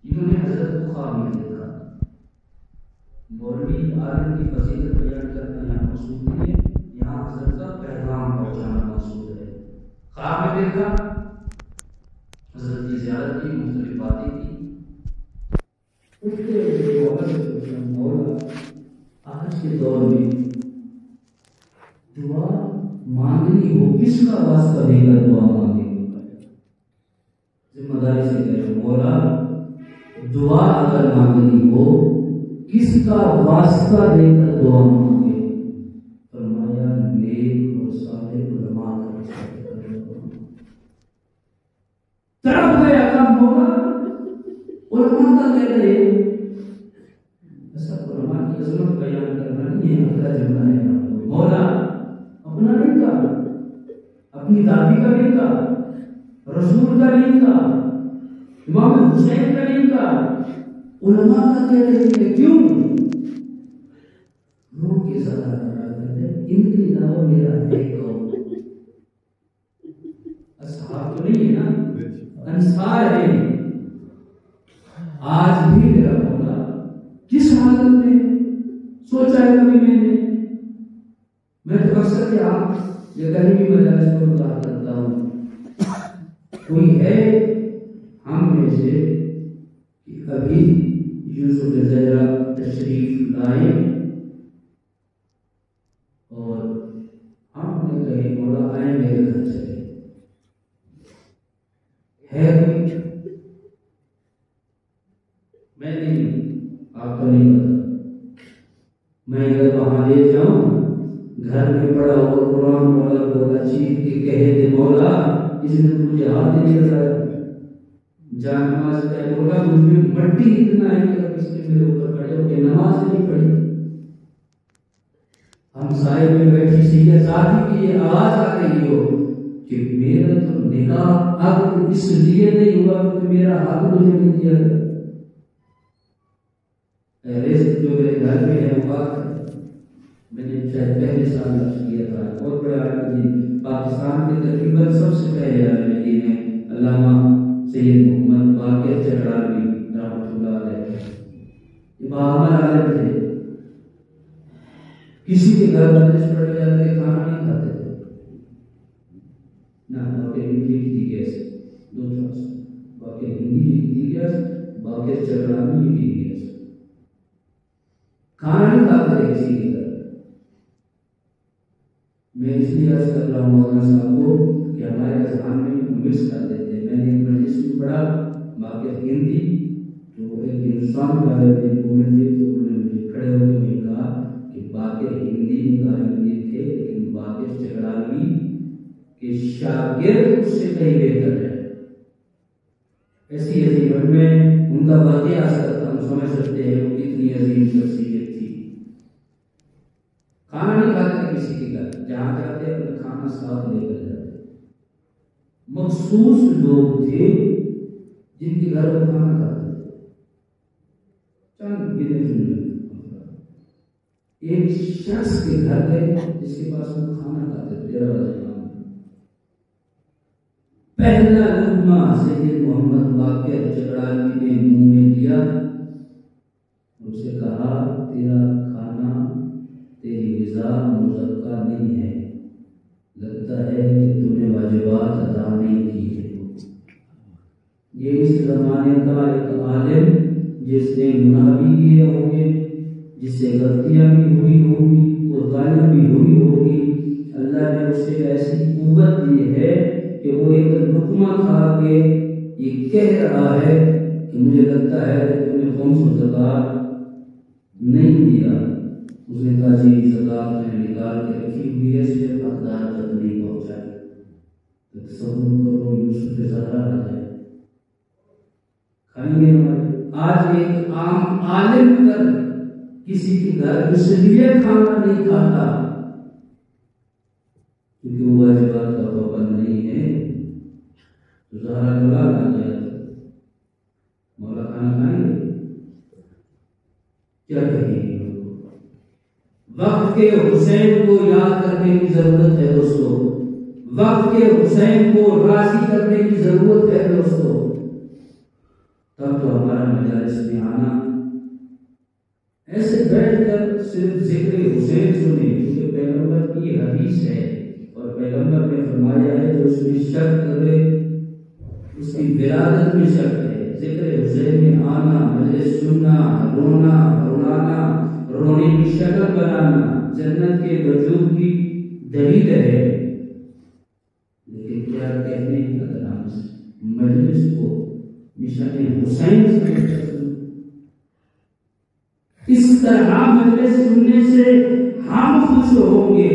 انہوں نے حضرت کو خواب میں دیکھا. مولوی عالم کی فضیلت بیان کرنا یہاں مقصود نہیں ہے، یہاں حضرت کا پیغام پہنچانا مقصود ہے. خواب میں دیکھا، حضرت کی زیارت کی، مختلف باتیں کی. مولا آج کے دور میں دعا مانگنی ہو کس کا واسطہ دے کر دعا مانگے؟ ذمہ داری سے کہہ رہے مولا دعا اگر مانگنی ہو کس کا واسطہ دے کر دعا مانگے؟ فرمایا نیک اور صالح علماء کا واسطہ دے کر. طرف گیا تھا مولا علماء کا کہہ رہے. ایسا علماء کی عظمت بیان کرنا نہیں ہے، اپنا جملہ ہے. مولا اپنا نہیں کہا، اپنی دادی کا نہیں کہا، رسول کا نہیں کہا، امام حسین کا نہیں کہا، علماء کا کہہ رہے تھے. کیوں؟ روح کی سزا کرتے ان کے علاوہ میرا ہے کون؟ اصحاب تو نہیں ہے نا، انصار ہے. آج بھی میرا مولا کس حالت میں سوچا ہے کبھی میں تو اکثر کہ آپ یہ کہیں بھی مجالس کو بات کرتا ہوں، کوئی ہے ہم میں سے کہ ابھی یوسف زہرا تشریف لائے اور ہم نے کہے مولا آئے میرے گھر چلے، ہے کوئی؟ میں نہیں، آپ کو نہیں پتا. میں اگر وہاں لے جاؤں گھر میں پڑا اور قرآن مولا بولا چیخ کے کہے دے مولا اس نے مجھے ہاتھ نہیں لگایا، جان نماز پڑھے مولا مجھ میں مٹی اتنا ہے کہ اس نے میرے اوپر کھڑے ہو کے نماز نہیں پڑھی. سائے میں بیٹھی سید ذاتی کی یہ آواز آ رہی ہو کہ میرا تو نکاح اب اس لیے نہیں ہوا کہ میرا حق مجھے نہیں دیا گیا، رزق جو میرے گھر میں ہے وہ پاک ہے۔ میں نے شاید پہلے سال عرض کیا تھا، بہت بڑا عالم پاکستان کے تقریباً سب سے پہلے عالم دین ہے علامہ سید محمد باقر چکرالوی رحمۃ اللہ علیہ، یہ باہر عالم تھے، کسی کے گھر مجلس پڑھ جاتے کھانا نہیں کھاتے تھے، نہ باقر ہندی کی گیس دو چاس، باقر ہندی کی گیس، باقر چکرالوی کی گیس، کھانا نہیں کھاتے تھے کسی کے گھر۔ میں اس لیے عرض کر رہا ہوں مولانا صاحب کو کہ ہمارے اذہان میں مکس کر دیتے ہیں۔ میں نے ایک مجلس میں پڑھا باقر ہندی، تو ایک انسان والے دن کو میں تھے، تو انہوں نے مجھے کھڑے ہو کے میں کہا کہ باقر ہندی میں قائم تھے لیکن باقر چکرالوی کے شاگرد اس سے کہیں بہتر ہے۔ ایسی عظیم میں ان کا واقعہ اثر ہم سمجھ سکتے ہیں وہ کتنی عظیم شخصیت تھی۔ کھانا نہیں کھاتے تھے کسی کے گھر، جہاں جاتے اپنا کھانا ساتھ لے کر جاتے۔ مخصوص لوگ تھے جن کے گھر وہ کھانا کھاتے تھے، چند گنے چنے۔ ایک شخص کے گھر گئے جس کے پاس وہ کھانا کھاتے تھے، تیرا والا پہلا لقمہ سید محمد باقر چکرالوی نے منہ میں لیا، اسے کہا تیرا کھانا تیری غذا مزکا نہیں ہے، لگتا ہے کہ تم نے واجبات ادا نہیں کی ہے۔ یہ اس زمانے کا ایک عالم جس نے گناہ بھی کیے ہوں گے، جس سے غلطیاں بھی ہوئی ہوں گی، کوتاہیاں بھی ہوئی ہوگی، اللہ نے اسے ایسی قوت دی ہے کہ وہ ایک لقمہ کھا کے یہ کہہ رہا ہے کہ مجھے لگتا ہے کہ تم نے خمس و زکات نہیں دیا۔ اس نے کہا جی زکات میں نکال کے رکھی ہوئی ہے، صرف حقدار تک نہیں پہنچائی۔ تصور کرو یوسف زہرا آ جائے، کھائیں گے ہمارے۔ آج ایک عام عالم کر کسی کے گھر اس لیے کھانا نہیں کھاتا کیونکہ وہ واجبات کا پابند نہیں ہے، تو زہرا جلال آ جائے مولا کھانا کھائیں گے کیا کہیں گے؟ وقت کے حسین کو یاد کرنے کی ضرورت ہے دوستو، وقت کے حسین کو راضی کرنے کی ضرورت ہے دوستو، تب تو ہمارا مجالس میں آنا ایسے بیٹھ کر صرف ذکر حسین سنے، کیونکہ پیغمبر کی حدیث ہے اور پیغمبر نے فرمایا ہے جو اس میں شک کرے اس کی ولادت میں شک ہے۔ ذکر حسین میں آنا، مجلس سننا، رونا رلانا، رونے کی شکل بنانا جنت کے وجود کی دلیل ہے، لیکن کیا کہنے کا نام سے مجلس کو نشان حسین سمجھ کر اس طرح مجلس سننے سے ہم خوش ہوں گے،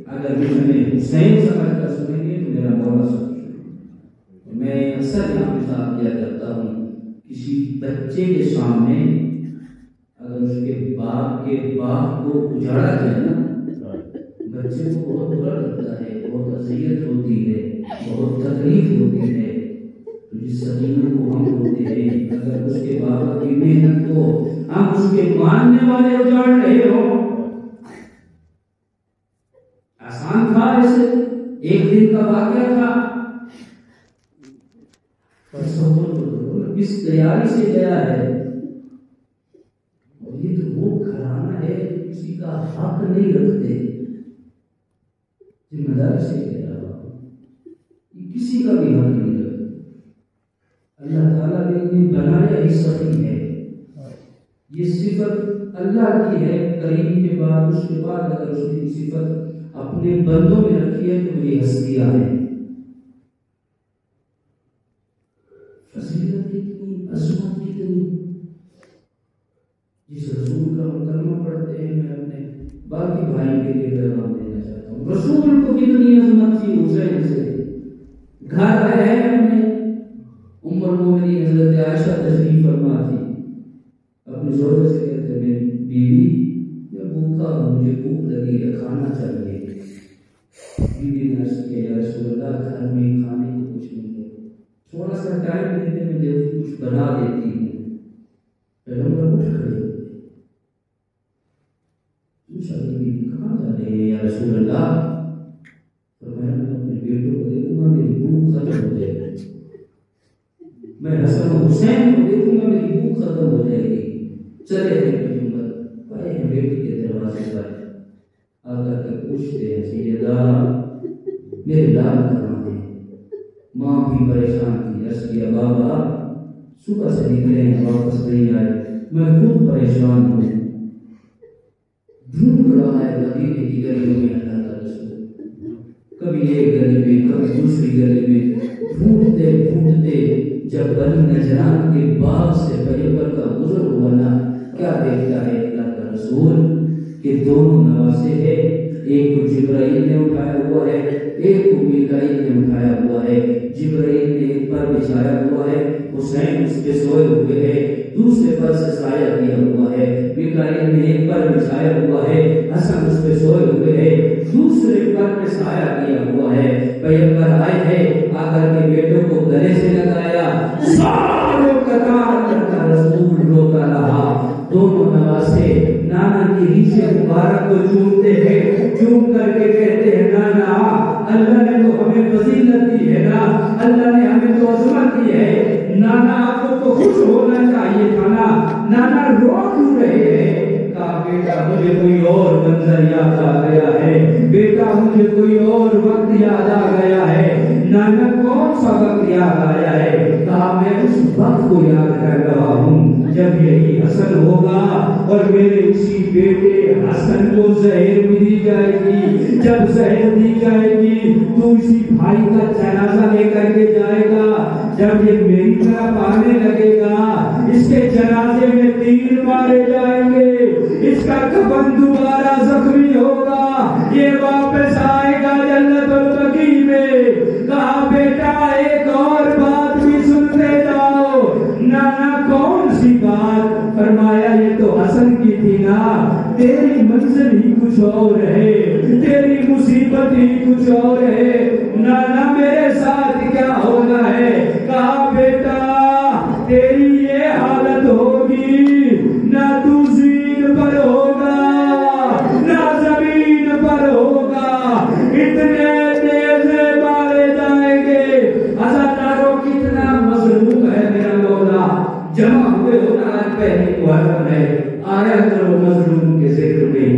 اگر نشان حسین سمجھ کر سنیں گے تو میرا مولا سمجھ۔ میں اکثر یہاں مثال دیا کرتا ہوں، کسی بچے کے سامنے اگر اس کے باپ کو اجاڑا جائے نا، بچے کو بہت برا لگتا ہے، بہت اذیت ہوتی ہے، بہت تکلیف ہوتی ہے۔ تو جس سکینہ کو ہم ہوتے ہیں، اگر اس کے باپ کی محنت کو ہم اس کے ماننے والے اجاڑ رہے ہو، آسان تھا ایسے ایک دن کا واقعہ تھا، کس تیاری سے گیا ہے، اور یہ تو وہ گھرانہ ہے کسی کا حق نہیں رکھتے، ذمہ داری سے گیا یہ کسی کا بھی حق نہیں رکھتے۔ اللہ تعالیٰ نے انہیں بنایا ہی سخی ہے، یہ صفت اللہ کی ہے، کریم کے بعد اس کے بعد اگر اس نے صفت اپنے بندوں میں رکھی ہے تو یہ ہستیاں ہیں۔ فضیلت کتنی، عظمت کتنی، جس رسول کا ہم کلمہ پڑھتے ہیں، میں اپنے باقی بھائی کے لیے پیغام دینا چاہتا ہوں، رسول کو کتنی عظمت تھی حسین سے۔ گھر آئے ہیں اپنے ام المومنین حضرت عائشہ تشریف فرما تھی، اپنے زوجہ سے کہتے ہیں میری بیوی میں بھوکا ہوں، مجھے بھوک لگی ہے، کھانا چاہیے. بیوی نے عرض کیا یا رسول اللہ گھر میں کھانے کو کچھ نہیں ہے, تھوڑا سا ٹائم دینے میں جلدی کچھ بنا دیتی ہوں. پیغمبر اٹھ کھڑے پوچھا بیوی کہاں جا رہے ہیں یا رسول اللہ؟ فرمایا میں اپنے بیٹوں کو دیکھوں گا میری بھوک ختم ہو جائے گی, میں حسن و حسین کو دیکھوں گا میری بھوک ختم ہو جائے گی. چلے ہیں پیغمبر آئے ہیں بیٹی کے دروازے پر, آ کر کے پوچھتے ہیں سیدہ میرے لال کہاں ہیں؟ ماں بھی پریشان تھی. عرض کیا بابا صبح سے نکلے ہیں واپس نہیں آئے, میں خود پریشان ہوں, ڈھونڈ رہا ہے مدینے کی گلیوں میں اللہ کا رسول, کبھی ایک گلی میں کبھی دوسری گلی میں, ڈھونڈتے ڈھونڈتے جب بنی نجران کے باغ سے پیغمبر کا گزر ہوا نا, کیا دیکھتا ہے اللہ کا رسول کہ دونوں نواسے ہیں, ایک کو جبرائیل نے اٹھایا ہوا ہے, ایک کو میکائیل نے اٹھایا ہوا ہے. جبرائیل نے ایک پر بچھایا ہوا ہے, حسین اس پہ سوئے ہوئے ہیں, دوسرے پر سے سایہ کیا ہوا ہے. میکائیل نے ایک پر بچھایا ہوا ہے, حسن اس پہ سوئے ہوئے ہیں, دوسرے پر پہ سایہ کیا ہوا ہے. پیغمبر آئے ہیں, آ کر کے بیٹوں کو گلے سے لگایا, ساروں قطار کا رسول روتا رہا. دونوں نواسے نانا کی ریشے مبارک کو چومتے ہیں, چوم کر کے کہتے ہیں نانا اللہ نے تو ہمیں فضیلت دی ہے نا, اللہ نے ہمیں تو عظمت دی ہے, نانا آپ کو تو خوش ہونا چاہیے تھا نا, نانا رو کیوں رہے ہیں؟ کہا بیٹا مجھے کوئی اور منظر یاد آ گیا ہے, بیٹا مجھے کوئی اور وقت یاد آ گیا ہے. نانا کون سا وقت یاد آیا ہے؟ کہا میں اس وقت کو یاد کر رہا ہوں جب یہی حسن ہوگا اور میرے اسی بیٹے حسن کو زہر بھی دی جائے گی. جب زہر دی جائے گی تو اسی بھائی کا جنازہ لے کر کے جائے گا, جب یہ میری طرف آنے لگے گا اس کے جنازے میں تیر مارے جائیں گے, اس کا کفن دوبارہ زخمی ہوگا, یہ واپس آئے گا جنت البقیع میں. کہا بیٹا ایک اور بات بھی سنتے جاؤ. نانا کون سی بات؟ فرمایا یہ تو حسن کی تھی نا, تیری منزل ہی کچھ اور ہے, تیری مصیبت ہی کچھ اور ہے. نانا میرے ساتھ کیا ہونا ہے؟ کہا بیٹا تیری یہ حالت ہوگی, نہ تو زین پر ہوگا نہ زمین پر ہوگا, اتنے نیزے مارے جائیں گے. عزاداروں کتنا مظلوم ہے میرا مولا, جمع ہوئے ہونا آج پہلی محرم ہے, آیا کرو مظلوم کے ذکر میں,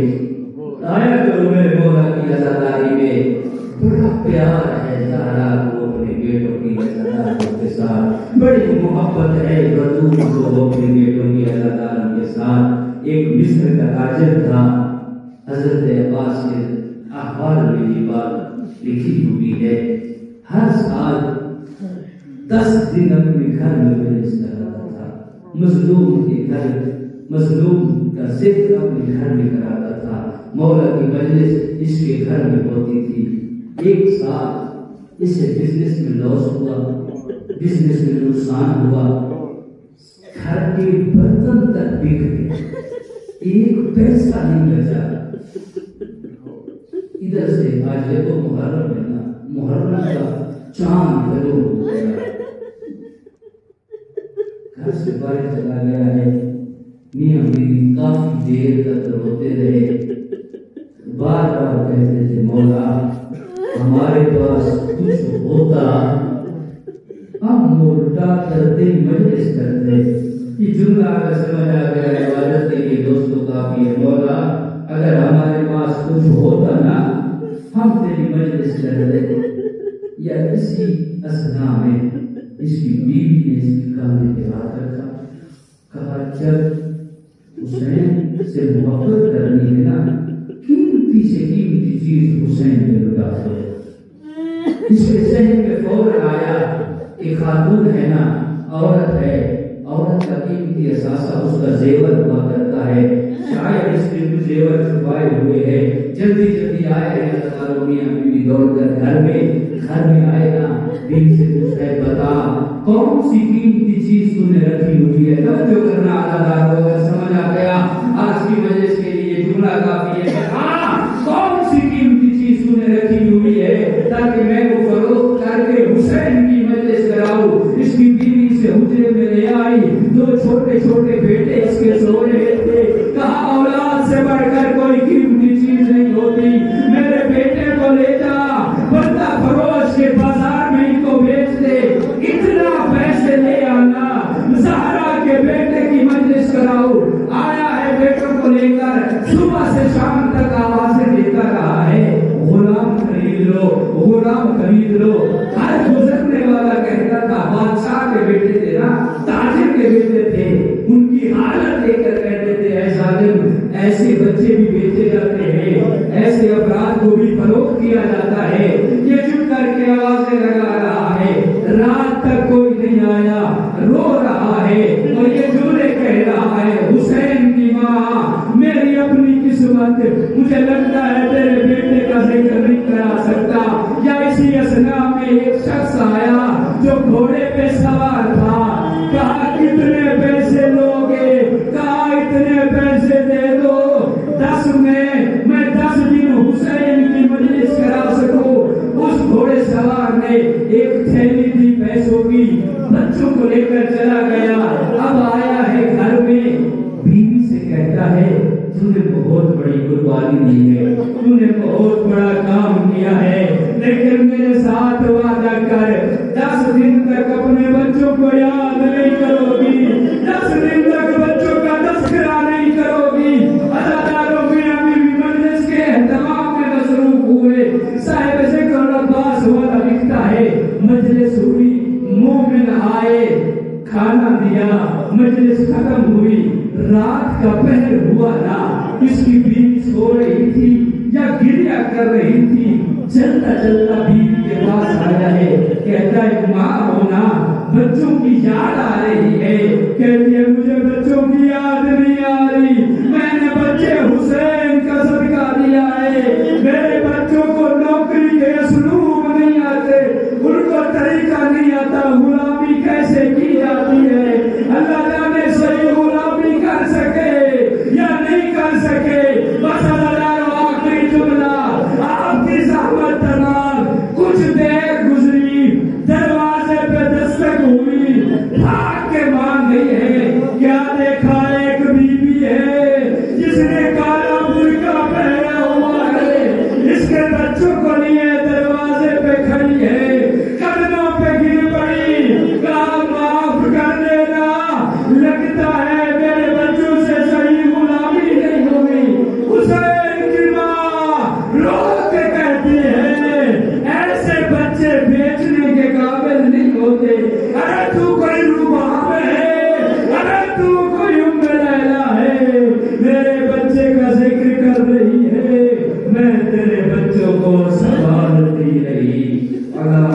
آیا کرو میرے مولا کی عزاداری میں. بڑا پیار ہے زہرا کو اپنے بیٹوں کی عزاداروں کے ساتھ, بڑی محبت ہے بطول کو اپنے بیٹوں کی عزاداروں کے ساتھ. ایک مصر کا تاجر تھا, حضرت عباس کے احوال میں یہ بات لکھی ہوئی ہے, ہر سال 10 دن اپنے گھر میں مجلس کراتا تھا, مظلوم کے گھر, مظلوم کا ذکر اپنے گھر میں کراتا تھا. مولا کی مجلس اس کے گھر میں ہوتی تھی. ایک سال اسے بزنس میں لاس ہوا, بزنس میں نقصان ہوا, گھر کے برتن تک بک گئے, ایک پیسہ نہیں بچا. ادھر سے آج یہ تو محرم ہے نا, محرم کا چاند غروب ہو گیا, گھر سے باہر چلا گیا ہے. میاں بیوی کافی دیر تک روتے رہے, بار بار کہتے تھے مولا ہمارے پاس کچھ ہوتا ہم الٹا کرتے مجلس کرتے. یہ جملہ اگر سمجھ آ گیا عبادت کے لیے دوستوں کافی ہے. مولا اگر ہمارے پاس کچھ ہوتا نا ہم تیری مجلس کرتے. یا اسی اثنا میں اس کی بیوی نے اس کی کاندھے پہ ہاتھ رکھا, کہا جب حسین سے محبت کرنی ہے نا قیمتی سے قیمتی چیز حسین پہ لٹا دو. اس کے ذہن میں فوراً آیا کہ خاتون ہے نا, عورت ہے, عورت کا قیمتی اثاثہ اس کا زیور ہوا کرتا ہے, شاید اس نے کچھ زیور چھپائے ہوئے ہیں. جلدی جلدی آئے ہیں ہزاروں میاں بیوی دوڑ کر گھر میں آئے نا, بیوی سے پوچھتا ہے بتا کون سی قیمتی چیز تو نے رکھی ہوئی ہے. توجہ کرنا عزادار کو, اگر سمجھ آ گیا آج کی مجلس کے لیے جملہ کافی ہے. ہاں کون حسین کی مجلس کراؤ. اس کی بیوی سے حجرے میں لے آئی. 2 چھوٹے چھوٹے بیٹے اس کے سو رہے تھے. کہا اولاد سے بڑھ کر کوئی قیمتی چیز نہیں ہوتی, میرے بیٹے کو لے جا, بندہ فروش کے بازار میں ان کو بیچ دے, اتنا پیسے لے آنا. زہرا کے بیٹے کی مجلس کراؤ. آیا ہے بیٹوں کو لے کر, صبح سے شام تک آوازیں دیتا رہا ہے, غلام خرید لو, غلام خرید لو. ہر گزرنے والا کہتا تھا بادشاہ کے بیٹے تھے نا, تاجر کے بیٹے تھے, ان کی حالت دیکھ کر کہتے تھے اے ظالم, ایسے بچے بھی بیچے جاتے ہیں, ایسے افراد کو بھی فروخت کیا جاتا ہے. یہ چپ کر کے آوازیں لگا رہا ہے, رات تک کوئی نہیں آیا, رو رہا ہے اور یہ جملے کہہ رہا ہے, حسین کی ماں میری اپنی قسمت, مجھے لگتا ہے تیرے بیٹے کا ذکر نہیں کرا سکتا. یا اسی اثنا میں ایک شخص آیا جو گھوڑے پہ سوار تھا. کہا کتنے پیسے لوگے؟ کہا اتنے پیسے دے دو 10 میں 10 دن حسین کی مجلس کرا سکوں. اس گھوڑے سوار نے ایک تھیلی دی پیسوں کی, بچوں کو لے کر چلا گیا. اب آیا ہے گھر میں, بیوی سے کہتا ہے تو نے بہت بڑی قربانی دی ہے, تو نے بہت بڑا کام کیا ہے, لیکن میرے ساتھ وعدہ کر 10 دن تک اپنے بچوں کو یاد نہیں کرو گی, 10 دن تک بچوں کا تذکرہ نہیں کرو گی. اداداروں میں ابھی بھی مجلس کے اہتمام میں مصروف ہوئے. صاحب ذکر عباس والا لکھتا ہے مجلس ہوئی, مومن آئے, کھانا دیا, مجلس ختم ہوئی, رات کا پہر ہوا نا. اس کی بیوی سو رہی تھی یا گریہ کر رہی تھی. چلتا چلتا بیوی کے پاس آیا ہے, کہتا ہے ماں ہونا, بچوں کی یاد آ رہی ہے. کہتی ہے مجھے بچوں کی یاد نہیں آ رہی, میں نے بچے حسین کا صدقہ دیا ہے. میرے بچوں کو نوکری کے اسلوب نہیں آتے, ان کو طریقہ نہیں آتا, غلامی کیسے کی جاتی ہے. اللہ جانے صحیح غلامی کر سکے یا نہیں کر سکے. بس اللہ آخری جملہ, آپ کی زحمت تمام, کچھ دیر گزری, دروازے پہ دستک ہوئی, بھاگ کے مان گئی ہے. کیا دیکھا ایک بیوی ہے جس نے کالا برقع پہنا ہوا ہے, اس کے بچوں کو لیے دروازے پہ کھڑی ہے, قدموں پہ گر پڑی, کہا معاف کر دینا, لگتا ہے میرے بچوں سے صحیح غلامی نہیں ہوئی. حسین کی ماں رو کے کہتی ہے ایسے بچے بیچنے کے قابل نہیں ہوتے. اگر تو کوئی روباب ہے, اگر تو کوئی ام لیلا ہے, میرے بچے کا ذکر کر رہی ہے, میں تیرے بچوں کو سنبھالتی رہی. اللہ